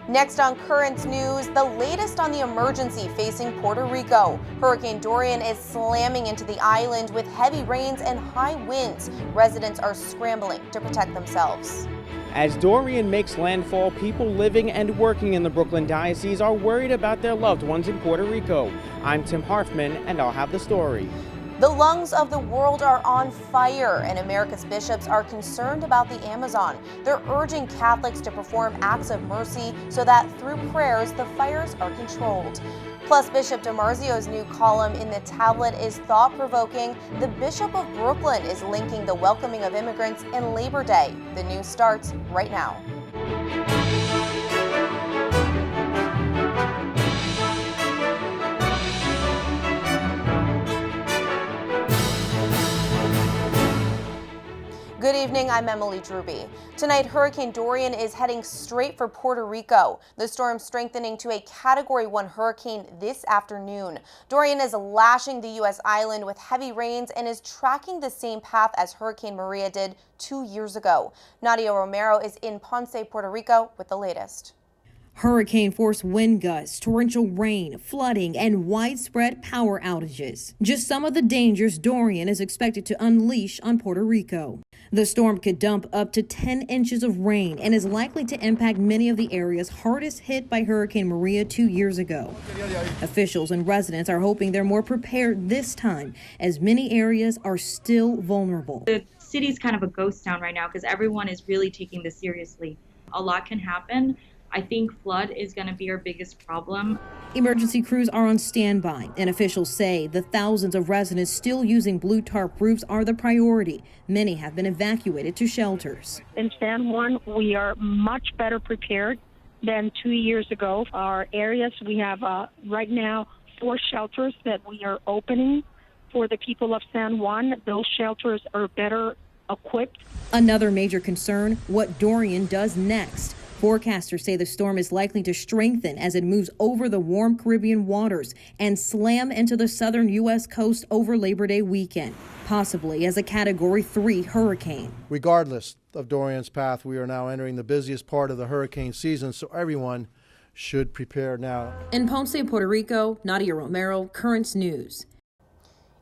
Next on Currents News, the latest on the emergency facing Puerto Rico. Hurricane Dorian is slamming into the island with heavy rains and high winds. Residents are scrambling to protect themselves. As Dorian makes landfall, people living and working in the Brooklyn Diocese are worried about their loved ones in Puerto Rico. I'm Tim Harfman, and I'll have the story. The lungs of the world are on fire, and America's bishops are concerned about the Amazon. They're urging Catholics to perform acts of mercy so that through prayers, the fires are controlled. Plus, Bishop DiMarzio's new column in the Tablet is thought-provoking. The Bishop of Brooklyn is linking the welcoming of immigrants and Labor Day. The news starts right now. Good evening, I'm Emily Druby. Tonight, Hurricane Dorian is heading straight for Puerto Rico. The storm strengthening to a Category 1 hurricane this afternoon. Dorian is lashing the U.S. island with heavy rains and is tracking the same path as Hurricane Maria did 2 years ago. Nadia Romero is in Ponce, Puerto Rico with the latest. Hurricane-force wind gusts, torrential rain, flooding, and widespread power outages. Just some of the dangers Dorian is expected to unleash on Puerto Rico. The storm could dump up to 10 inches of rain and is likely to impact many of the areas hardest hit by Hurricane Maria 2 years ago. Officials and residents are hoping they're more prepared this time, as many areas are still vulnerable. The city's kind of a ghost town right now because everyone is really taking this seriously. A lot can happen. I think flood is going to be our biggest problem. Emergency crews are on standby, and officials say the thousands of residents still using blue tarp roofs are the priority. Many have been evacuated to shelters. In San Juan, we are much better prepared than 2 years ago. Our areas, we have right now 4 shelters that we are opening for the people of San Juan. Those shelters are better equipped. Another major concern, what Dorian does next. Forecasters say the storm is likely to strengthen as it moves over the warm Caribbean waters and slam into the southern U.S. coast over Labor Day weekend, possibly as a Category 3 hurricane. Regardless of Dorian's path, we are now entering the busiest part of the hurricane season, so everyone should prepare now. In Ponce, Puerto Rico, Nadia Romero, Currents News.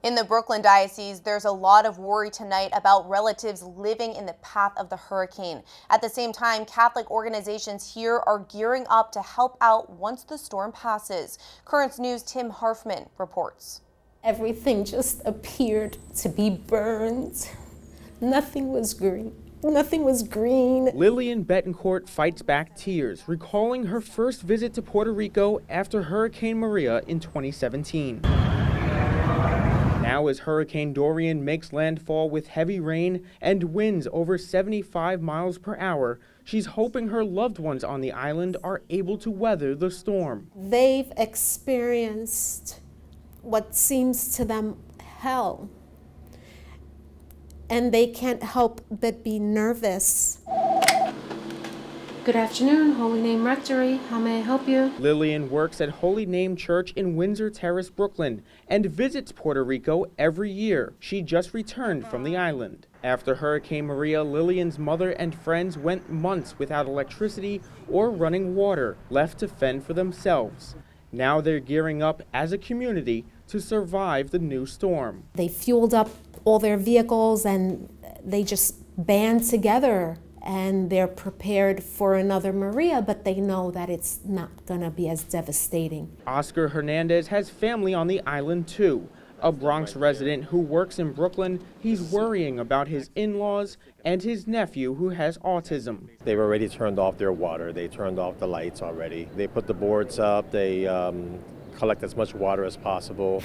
In the Brooklyn Diocese, there's a lot of worry tonight about relatives living in the path of the hurricane. At the same time, Catholic organizations here are gearing up to help out once the storm passes. Currents News' Tim Harfman reports. Everything just appeared to be burned. Nothing was green. Nothing was green. Lillian Betancourt fights back tears, recalling her first visit to Puerto Rico after Hurricane Maria in 2017. Now as Hurricane Dorian makes landfall with heavy rain and winds over 75 miles per hour, she's hoping her loved ones on the island are able to weather the storm. They've experienced what seems to them hell, and they can't help but be nervous. Good afternoon, Holy Name Rectory. How may I help you? Lillian works at Holy Name Church in Windsor Terrace, Brooklyn, and visits Puerto Rico every year. She just returned from the island. After Hurricane Maria, Lillian's mother and friends went months without electricity or running water, left to fend for themselves. Now they're gearing up as a community to survive the new storm. They fueled up all their vehicles and they just band together. And they're prepared for another Maria, but they know that it's not going to be as devastating. Oscar Hernandez has family on the island too. A Bronx resident who works in Brooklyn, he's worrying about his in-laws and his nephew who has autism. They've already turned off their water. They turned off the lights already. They put the boards up. They collect as much water as possible.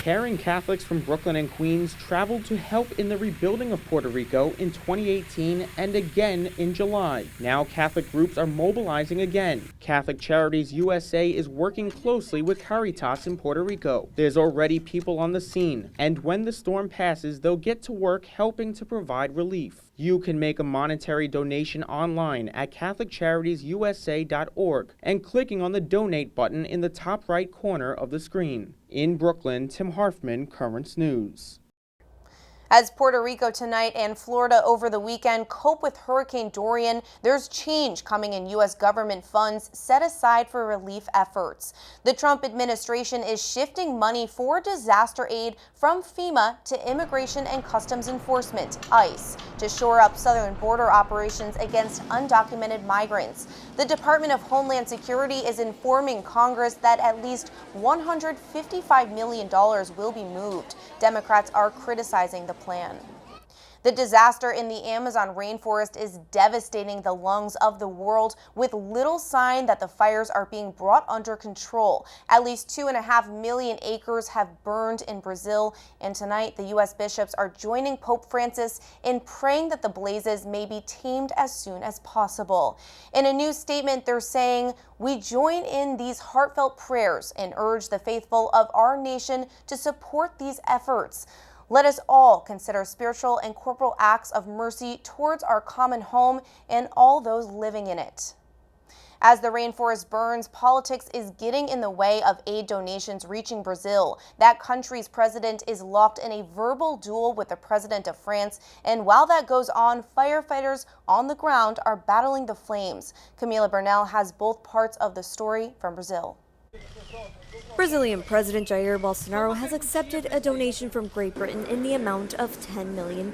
Caring Catholics from Brooklyn and Queens traveled to help in the rebuilding of Puerto Rico in 2018 and again in July. Now Catholic groups are mobilizing again. Catholic Charities USA is working closely with Caritas in Puerto Rico. There's already people on the scene, and when the storm passes, they'll get to work helping to provide relief. You can make a monetary donation online at CatholicCharitiesUSA.org and clicking on the donate button in the top right corner of the screen. In Brooklyn, Tim Harfman, Currents News. As Puerto Rico tonight and Florida over the weekend cope with Hurricane Dorian, there's change coming in U.S. government funds set aside for relief efforts. The Trump administration is shifting money for disaster aid from FEMA to Immigration and Customs Enforcement, ICE, to shore up southern border operations against undocumented migrants. The Department of Homeland Security is informing Congress that at least $155 million will be moved. Democrats are criticizing the plan. The disaster in the Amazon rainforest is devastating the lungs of the world, with little sign that the fires are being brought under control. At least 2.5 million acres have burned in Brazil, and tonight the U.S. bishops are joining Pope Francis in praying that the blazes may be tamed as soon as possible. In a new statement, they're saying, "We join in these heartfelt prayers and urge the faithful of our nation to support these efforts. Let us all consider spiritual and corporal acts of mercy towards our common home and all those living in it." As the rainforest burns, politics is getting in the way of aid donations reaching Brazil. That country's president is locked in a verbal duel with the president of France, and while that goes on, firefighters on the ground are battling the flames. Camila Bernal has both parts of the story from Brazil. Brazilian President Jair Bolsonaro has accepted a donation from Great Britain in the amount of £10 million.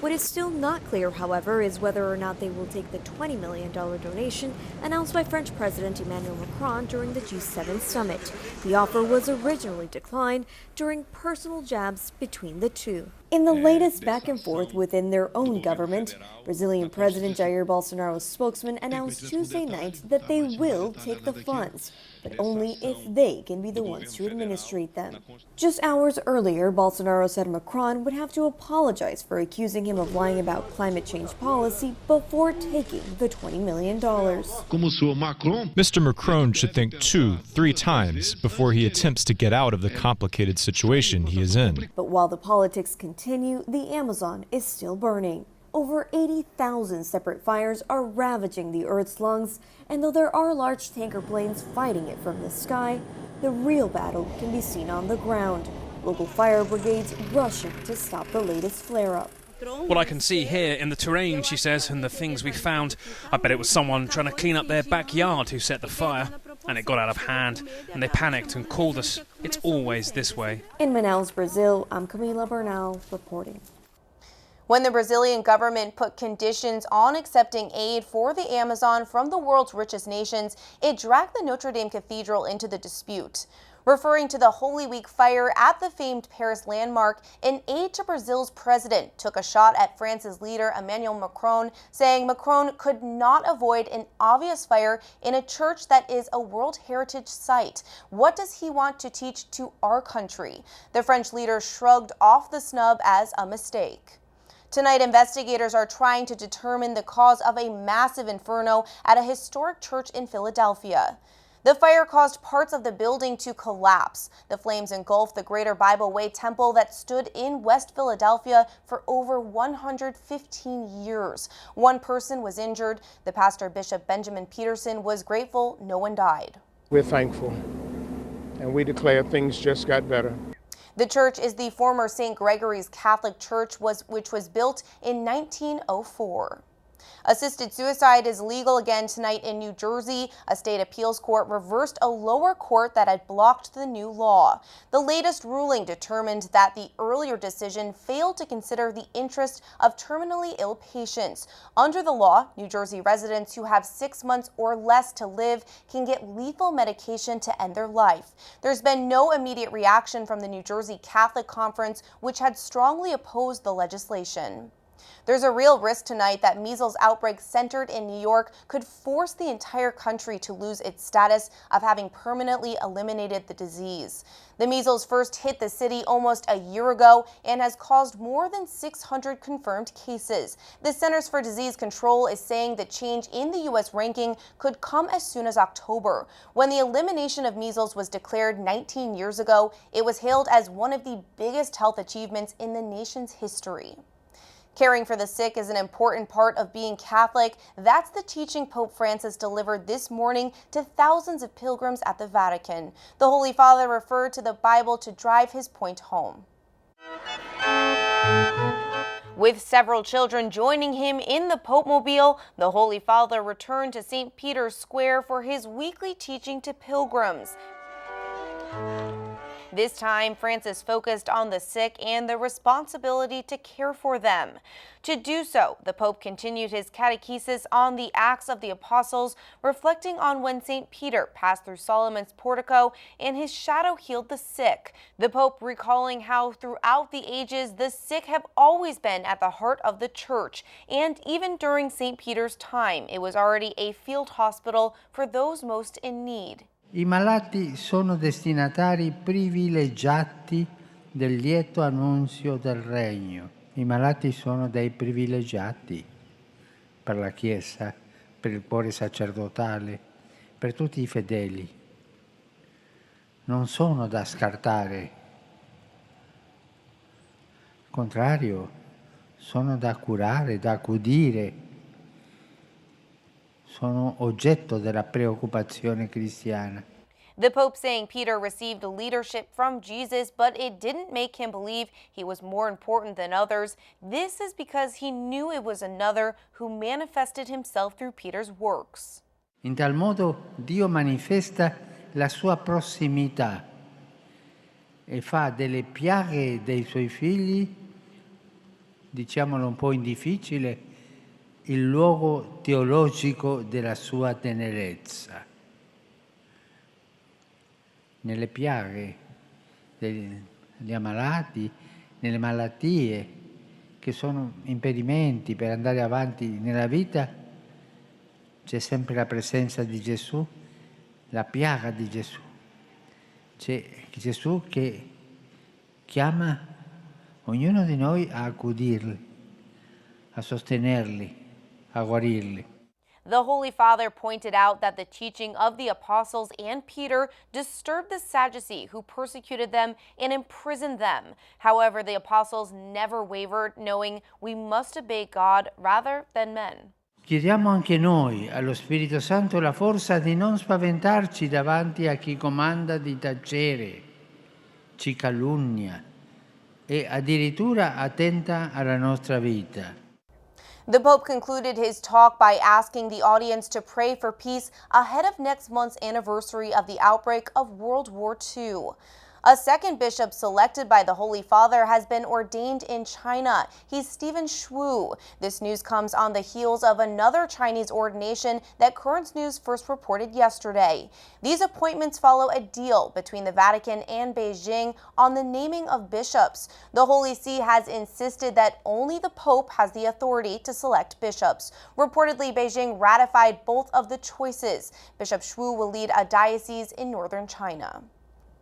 What is still not clear, however, is whether or not they will take the $20 million donation announced by French President Emmanuel Macron during the G7 summit. The offer was originally declined during personal jabs between the two. In the latest back and forth within their own government, Brazilian President Jair Bolsonaro's spokesman announced Tuesday night that they will take the funds, but only if they can be the ones to administrate them. Just hours earlier, Bolsonaro said Macron would have to apologize for accusing him of lying about climate change policy before taking the $20 million. Mr. Macron should think 2-3 times before he attempts to get out of the complicated situation he is in. But while the politics continue, the Amazon is still burning. Over 80,000 separate fires are ravaging the Earth's lungs, and though there are large tanker planes fighting it from the sky, the real battle can be seen on the ground. Local fire brigades rushing to stop the latest flare-up. What I can see here in the terrain, she says, and the things we found, I bet it was someone trying to clean up their backyard who set the fire. And it got out of hand, and they panicked and called us. It's always this way. In Manaus, Brazil, I'm Camila Bernal reporting. When the Brazilian government put conditions on accepting aid for the Amazon from the world's richest nations, it dragged the Notre Dame Cathedral into the dispute. Referring to the Holy Week fire at the famed Paris landmark, an aide to Brazil's president took a shot at France's leader Emmanuel Macron, saying Macron could not avoid an obvious fire in a church that is a World Heritage Site. What does he want to teach to our country? The French leader shrugged off the snub as a mistake. Tonight, investigators are trying to determine the cause of a massive inferno at a historic church in Philadelphia. The fire caused parts of the building to collapse. The flames engulfed the Greater Bible Way Temple that stood in West Philadelphia for over 115 years. One person was injured. The pastor, Bishop Benjamin Peterson, was grateful no one died. We're thankful, and we declare things just got better. The church is the former St. Gregory's Catholic Church, which was built in 1904. Assisted suicide is legal again tonight in New Jersey. A state appeals court reversed a lower court that had blocked the new law. The latest ruling determined that the earlier decision failed to consider the interest of terminally ill patients. Under the law, New Jersey residents who have 6 months or less to live can get lethal medication to end their life. There's been no immediate reaction from the New Jersey Catholic Conference, which had strongly opposed the legislation. There's a real risk tonight that measles outbreaks centered in New York could force the entire country to lose its status of having permanently eliminated the disease. The measles first hit the city almost a year ago and has caused more than 600 confirmed cases. The Centers for Disease Control is saying the change in the U.S. ranking could come as soon as October. When the elimination of measles was declared 19 years ago, it was hailed as one of the biggest health achievements in the nation's history. Caring for the sick is an important part of being Catholic. That's the teaching Pope Francis delivered this morning to thousands of pilgrims at the Vatican. The Holy Father referred to the Bible to drive his point home. With several children joining him in the Pope-mobile, the Holy Father returned to St. Peter's Square for his weekly teaching to pilgrims. This time, Francis focused on the sick and the responsibility to care for them. To do so, the Pope continued his catechesis on the Acts of the Apostles, reflecting on when St. Peter passed through Solomon's portico and his shadow healed the sick. The Pope recalling how throughout the ages, the sick have always been at the heart of the Church, and even during St. Peter's time, it was already a field hospital for those most in need. I malati sono destinatari privilegiati del lieto annunzio del Regno. I malati sono dei privilegiati per la Chiesa, per il cuore sacerdotale, per tutti i fedeli. Non sono da scartare. Al contrario, sono da curare, da accudire. Sono oggetto della preoccupazione cristiana. The Pope saying Peter received leadership from Jesus, but it didn't make him believe he was more important than others. This is because he knew it was another who manifested himself through Peter's works. In tal modo Dio manifesta la sua prossimità e fa delle piaghe dei suoi figli, diciamolo un po' in difficile, il luogo teologico della sua tenerezza. Nelle piaghe degli ammalati, nelle malattie che sono impedimenti per andare avanti nella vita, c'è sempre la presenza di Gesù, la piaga di Gesù. C'è Gesù che chiama ognuno di noi a accudirli, a sostenerli, a guarirli. The Holy Father pointed out that the teaching of the apostles and Peter disturbed the Sadducees who persecuted them and imprisoned them. However, the apostles never wavered, knowing we must obey God rather than men. Chiediamo anche noi allo Spirito Santo la forza di non spaventarci davanti a chi comanda di tacere, ci calunnia e addirittura attenta alla nostra vita. The Pope concluded his talk by asking the audience to pray for peace ahead of next month's anniversary of the outbreak of World War II. A second bishop selected by the Holy Father has been ordained in China. He's Stephen Xu. This news comes on the heels of another Chinese ordination that Currents News first reported yesterday. These appointments follow a deal between the Vatican and Beijing on the naming of bishops. The Holy See has insisted that only the Pope has the authority to select bishops. Reportedly, Beijing ratified both of the choices. Bishop Xu will lead a diocese in northern China.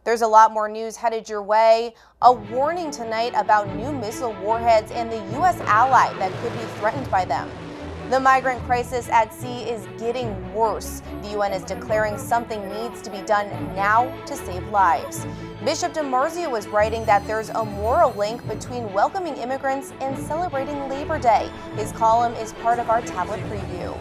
There's a lot more news headed your way. A warning tonight about new missile warheads and the U.S. ally that could be threatened by them. The migrant crisis at sea is getting worse. The UN is declaring something needs to be done now to save lives. Bishop DiMarzio was writing that there's a moral link between welcoming immigrants and celebrating Labor Day. His column is part of our tablet preview.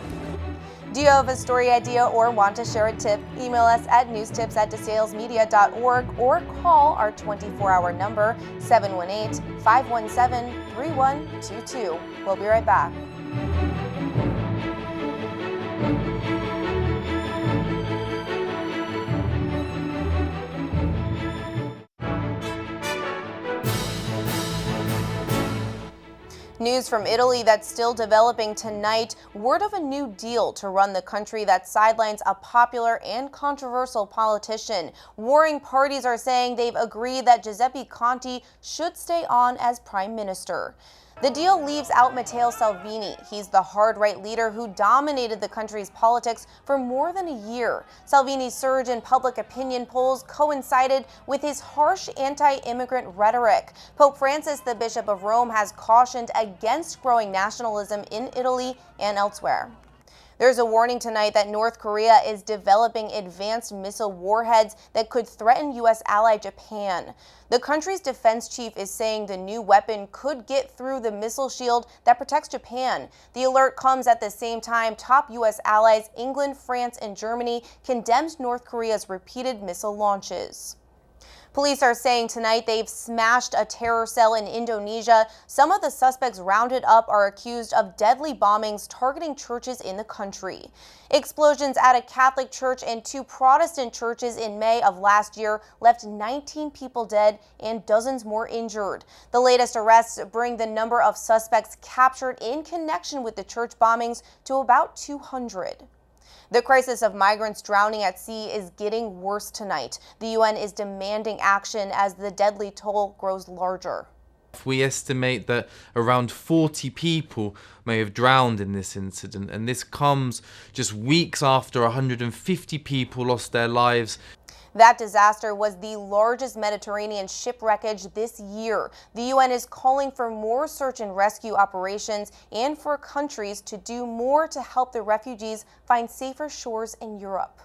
Do you have a story idea or want to share a tip? Email us at newstips@desalesmedia.org or call our 24-hour number 718-517-3122. We'll be right back. News from Italy that's still developing tonight. Word of a new deal to run the country that sidelines a popular and controversial politician. Warring parties are saying they've agreed that Giuseppe Conte should stay on as prime minister. The deal leaves out Matteo Salvini. He's the hard-right leader who dominated the country's politics for more than a year. Salvini's surge in public opinion polls coincided with his harsh anti-immigrant rhetoric. Pope Francis, the Bishop of Rome, has cautioned against growing nationalism in Italy and elsewhere. There's a warning tonight that North Korea is developing advanced missile warheads that could threaten U.S. ally Japan. The country's defense chief is saying the new weapon could get through the missile shield that protects Japan. The alert comes at the same time top U.S. allies England, France, and Germany condemned North Korea's repeated missile launches. Police are saying tonight they've smashed a terror cell in Indonesia. Some of the suspects rounded up are accused of deadly bombings targeting churches in the country. Explosions at a Catholic church and 2 Protestant churches in May of last year left 19 people dead and dozens more injured. The latest arrests bring the number of suspects captured in connection with the church bombings to about 200. The crisis of migrants drowning at sea is getting worse tonight. The UN is demanding action as the deadly toll grows larger. We estimate that around 40 people may have drowned in this incident, and this comes just weeks after 150 people lost their lives. That disaster was the largest Mediterranean shipwreckage this year. The UN is calling for more search and rescue operations and for countries to do more to help the refugees find safer shores in Europe.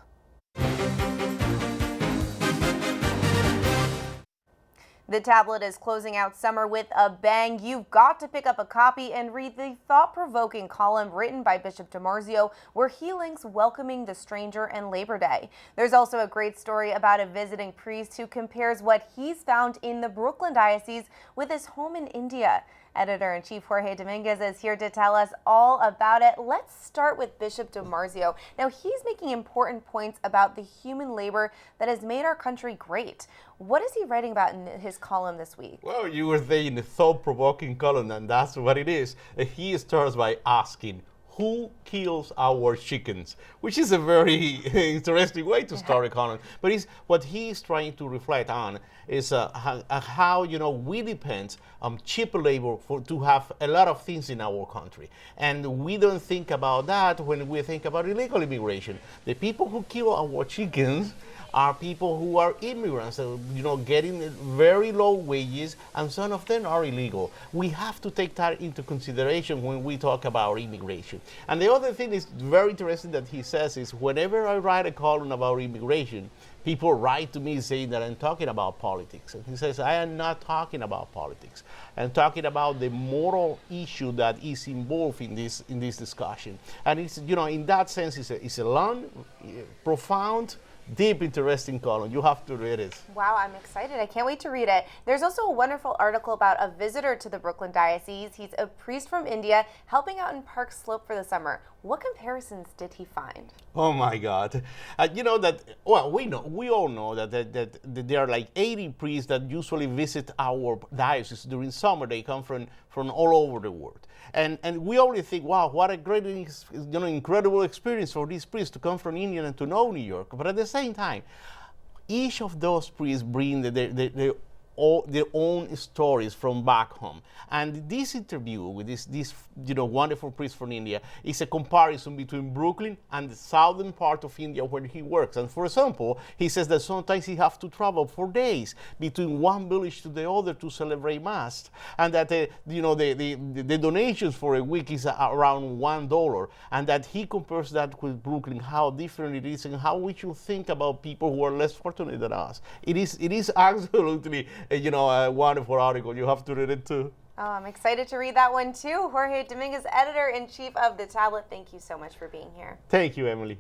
The tablet is closing out summer with a bang. You've got to pick up a copy and read the thought-provoking column written by Bishop DiMarzio, where he links welcoming the stranger and Labor Day. There's also a great story about a visiting priest who compares what he's found in the Brooklyn diocese with his home in India. Editor-in-Chief Jorge Dominguez is here to tell us all about it. Let's start with Bishop DiMarzio. Now, he's making important points about the human labor that has made our country great. What is he writing about in his column this week? Well, you were saying a thought-provoking column, and that's what it is. He starts by asking, who kills our chickens? Which is a very interesting way to start a column. But what he's trying to reflect on is how we depend on cheap labor to have a lot of things in our country. And we don't think about that when we think about illegal immigration. The people who kill our chickens are people who are immigrants, getting very low wages, and some of them are illegal. We have to take that into consideration when we talk about immigration. And the other thing is very interesting that he says is, whenever I write a column about immigration, people write to me saying that I'm talking about politics. And he says, I am not talking about politics. I'm talking about the moral issue that is involved in this discussion. And it's, in that sense, it's a long, profound, deep, interesting column. You have to read it. Wow, I'm excited. I can't wait to read it. There's also a wonderful article about a visitor to the Brooklyn diocese. He's a priest from India helping out in Park Slope for the summer. What comparisons did he find? Oh my God. We all know that there are like 80 priests that usually visit our diocese during summer. They come from all over the world. And we only think, wow, what a great, incredible experience for these priests to come from India and to know New York. But at the same time, each of those priests bring their own stories from back home. And this interview with this wonderful priest from India is a comparison between Brooklyn and the southern part of India where he works. And for example, he says that sometimes he has to travel for days between one village to the other to celebrate Mass, and that the donations for a week is around $1, and that he compares that with Brooklyn, how different it is and how we should think about people who are less fortunate than us. It is absolutely a wonderful article. You have to read it too. Oh, I'm excited to read that one too. Jorge Dominguez, editor-in-chief of The Tablet, thank you so much for being here. Thank you, Emily.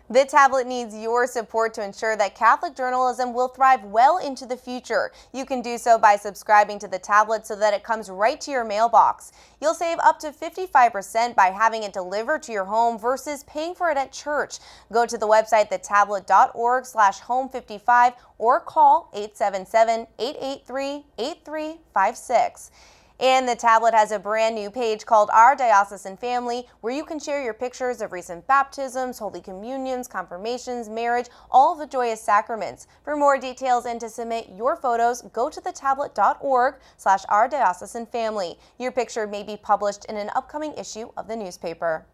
The Tablet needs your support to ensure that Catholic journalism will thrive well into the future. You can do so by subscribing to The Tablet so that it comes right to your mailbox. You'll save up to 55% by having it delivered to your home versus paying for it at church. Go to the website thetablet.org/home55 or call 877-883-8356. And The Tablet has a brand new page called Our Diocesan Family, where you can share your pictures of recent baptisms, Holy Communions, confirmations, marriage, all of the joyous sacraments. For more details and to submit your photos, go to thetablet.org/Our Diocesan Family. Your picture may be published in an upcoming issue of the newspaper.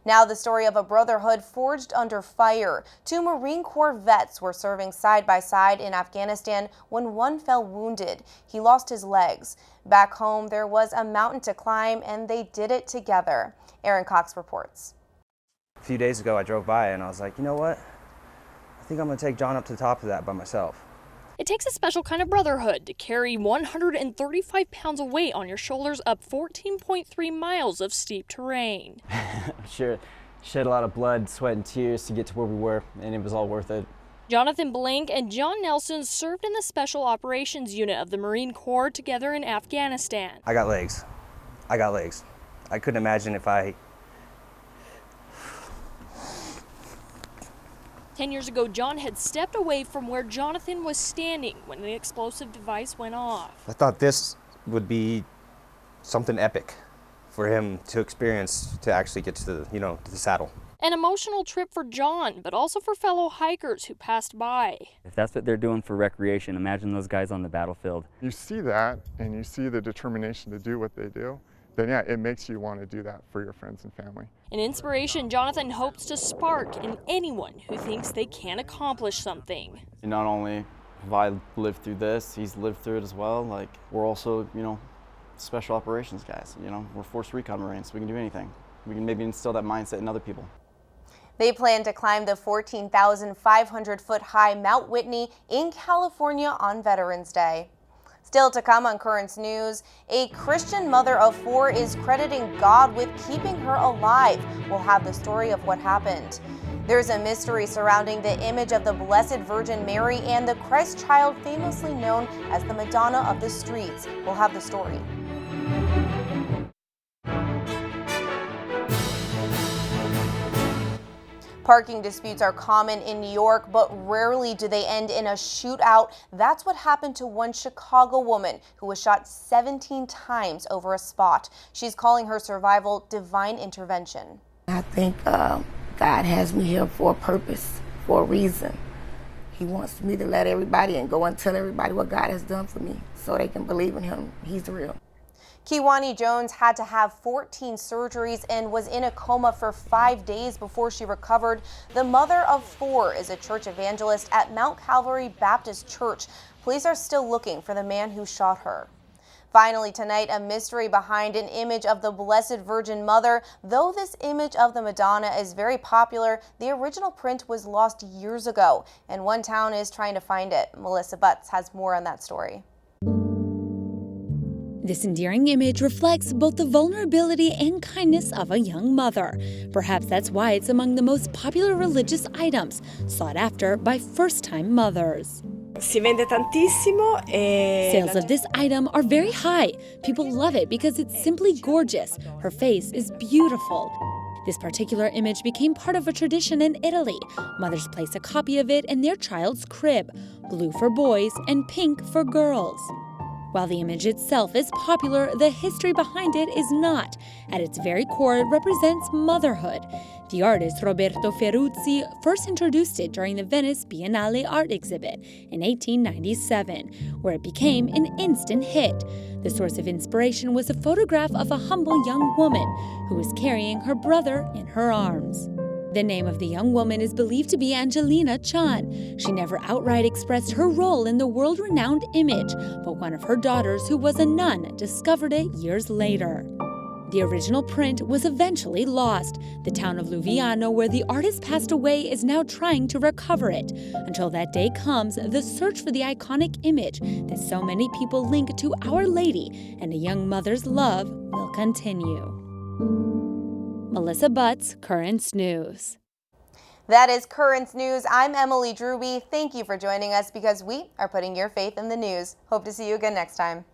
Now the story of a brotherhood forged under fire. 2 Marine Corps vets were serving side by side in Afghanistan when one fell wounded. He lost his legs. Back home, there was a mountain to climb, and they did it together. Aaron Cox reports. A few days ago, I drove by and I was like, you know what? I think I'm going to take John up to the top of that by myself. It takes a special kind of brotherhood to carry 135 pounds of weight on your shoulders up 14.3 miles of steep terrain. I'm sure shed a lot of blood, sweat, and tears to get to where we were, and it was all worth it. Jonathan Blank and John Nelson served in the Special Operations Unit of the Marine Corps together in Afghanistan. I got legs. I got legs. I couldn't imagine if I... 10 years ago, John had stepped away from where Jonathan was standing when the explosive device went off. I thought this would be something epic for him to experience, to actually get to the, to the saddle. An emotional trip for John, but also for fellow hikers who passed by. If that's what they're doing for recreation, imagine those guys on the battlefield. You see that and you see the determination to do what they do, then yeah, it makes you want to do that for your friends and family. An inspiration Jonathan hopes to spark in anyone who thinks they can accomplish something. Not only have I lived through this, he's lived through it as well. Like, we're also, special operations guys. We're Force Recon Marines. We can do anything. We can maybe instill that mindset in other people. They plan to climb the 14,500-foot high Mount Whitney in California on Veterans Day. Still to come on Currents News, a Christian mother of 4 is crediting God with keeping her alive. We'll have the story of what happened. There's a mystery surrounding the image of the Blessed Virgin Mary and the Christ child famously known as the Madonna of the streets. We'll have the story. Parking disputes are common in New York, but rarely do they end in a shootout. That's what happened to one Chicago woman who was shot 17 times over a spot. She's calling her survival divine intervention. I think God has me here for a purpose, for a reason. He wants me to let everybody and go and tell everybody what God has done for me so they can believe in him. He's real. Kiwani Jones had to have 14 surgeries and was in a coma for 5 days before she recovered. The mother of 4 is a church evangelist at Mount Calvary Baptist Church. Police are still looking for the man who shot her. Finally tonight, a mystery behind an image of the Blessed Virgin Mother. Though this image of the Madonna is very popular, the original print was lost years ago, and one town is trying to find it. Melissa Butts has more on that story. This endearing image reflects both the vulnerability and kindness of a young mother. Perhaps that's why it's among the most popular religious items sought after by first-time mothers. Si vende tantissimo Sales of this item are very high. People love it because it's simply gorgeous. Her face is beautiful. This particular image became part of a tradition in Italy. Mothers place a copy of it in their child's crib, blue for boys and pink for girls. While the image itself is popular, the history behind it is not. At its very core, it represents motherhood. The artist Roberto Ferruzzi first introduced it during the Venice Biennale art exhibit in 1897, where it became an instant hit. The source of inspiration was a photograph of a humble young woman who was carrying her brother in her arms. The name of the young woman is believed to be Angelina Chan. She never outright expressed her role in the world-renowned image, but one of her daughters, who was a nun, discovered it years later. The original print was eventually lost. The town of Luviano, where the artist passed away, is now trying to recover it. Until that day comes, the search for the iconic image that so many people link to Our Lady and a young mother's love will continue. Melissa Butts, Currents News. That is Currents News. I'm Emily Drewby. Thank you for joining us because we are putting your faith in the news. Hope to see you again next time.